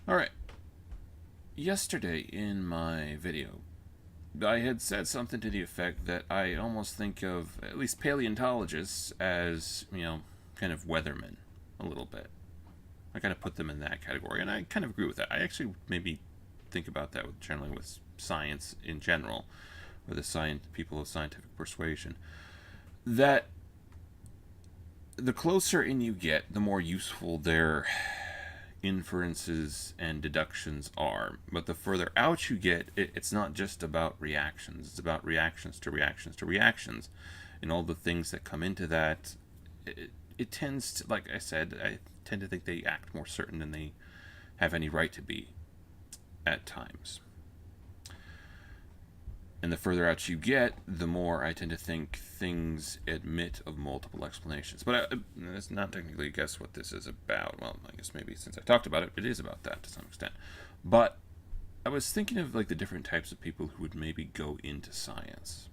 Alright, yesterday in my video, I had said something to the effect that I almost think of at least paleontologists as, kind of weathermen a little bit. I kind of put them in that category, and I kind of agree with that. I actually maybe think about that generally with science in general, or the people of scientific persuasion. That the closer in you get, the more useful their inferences and deductions are. But the further out you get, it's not just about reactions. It's about reactions to reactions to reactions. And all the things that come into that, it tends to, like I said, I tend to think they act more certain than they have any right to be at times. And the further out you get, the more I tend to think things admit of multiple explanations. But that's not technically, I guess, what this is about. Well, I guess maybe since I talked about it, it is about that to some extent. But I was thinking of like the different types of people who would maybe go into science.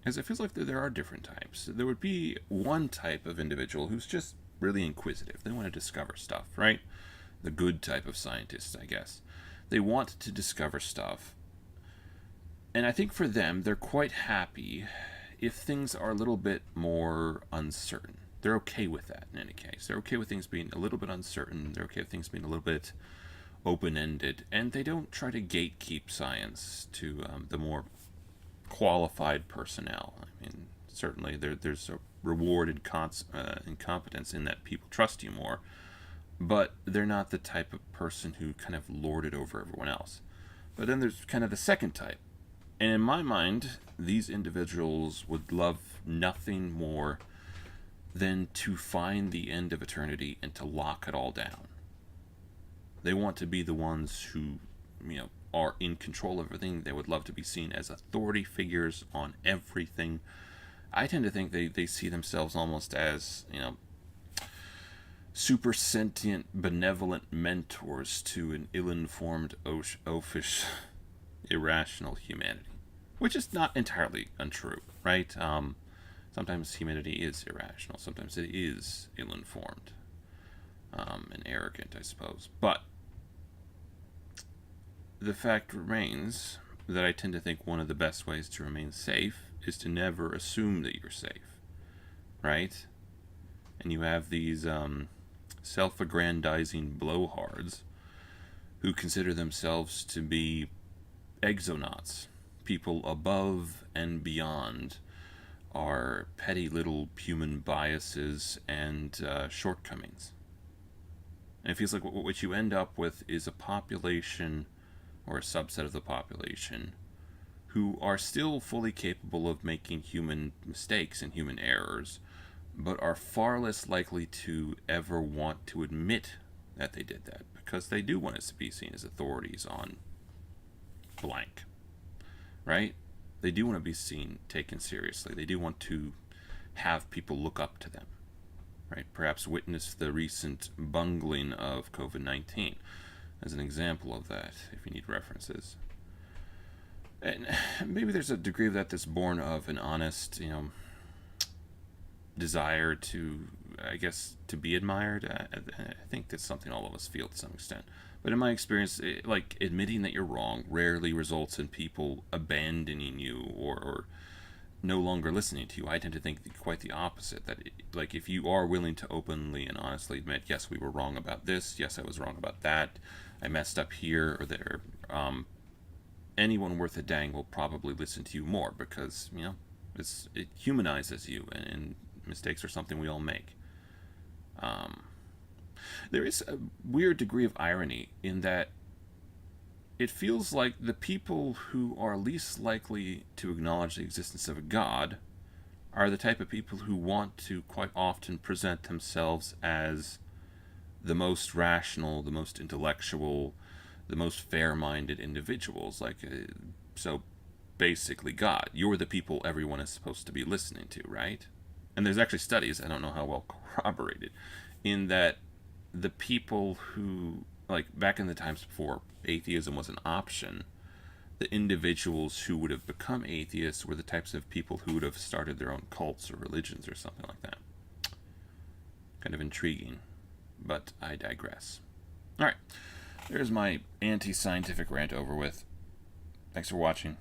Because it feels like there are different types. There would be one type of individual who's just really inquisitive. They want to discover stuff, right? The good type of scientists, I guess. They want to discover stuff. And I think for them, they're quite happy if things are a little bit more uncertain. They're okay with that in any case. They're okay with things being a little bit uncertain. They're okay with things being a little bit open-ended. And they don't try to gatekeep science to the more qualified personnel. I mean, certainly there's a reward in competence in that people trust you more. But they're not the type of person who kind of lord it over everyone else. But then there's kind of the second type. And in my mind, these individuals would love nothing more than to find the end of eternity and to lock it all down. They want to be the ones who, are in control of everything. They would love to be seen as authority figures on everything. I tend to think they see themselves almost as, super sentient, benevolent mentors to an ill-informed, oafish, irrational humanity, which is not entirely untrue, right? Sometimes humanity is irrational. Sometimes it is ill-informed and arrogant, I suppose. But the fact remains that I tend to think one of the best ways to remain safe is to never assume that you're safe, right? And you have these self-aggrandizing blowhards who consider themselves to be exonauts, people above and beyond our petty little human biases and shortcomings. And it feels like what you end up with is a population or a subset of the population who are still fully capable of making human mistakes and human errors, but are far less likely to ever want to admit that they did that because they do want us to be seen as authorities on blank, right? They do want to be seen, taken seriously. They do want to have people look up to them, right? Perhaps witness the recent bungling of COVID-19 as an example of that, if you need references. And maybe there's a degree of that that's born of an honest, desire to, I guess, to be admired. I think that's something all of us feel to some extent. But in my experience, like admitting that you're wrong rarely results in people abandoning you or no longer listening to you. I tend to think quite the opposite. That like if you are willing to openly and honestly admit, yes, we were wrong about this. Yes, I was wrong about that. I messed up here or there. Anyone worth a dang will probably listen to you more because it humanizes you, and mistakes are something we all make. There is a weird degree of irony in that it feels like the people who are least likely to acknowledge the existence of a God are the type of people who want to quite often present themselves as the most rational, the most intellectual, the most fair-minded individuals. So basically God. You're the people everyone is supposed to be listening to, right? And there's actually studies, I don't know how well corroborated, in that the people who, like back in the times before atheism was an option, the individuals who would have become atheists were the types of people who would have started their own cults or religions or something like that. Kind of intriguing, but I digress. All right. there's my anti-scientific rant over with. Thanks for watching.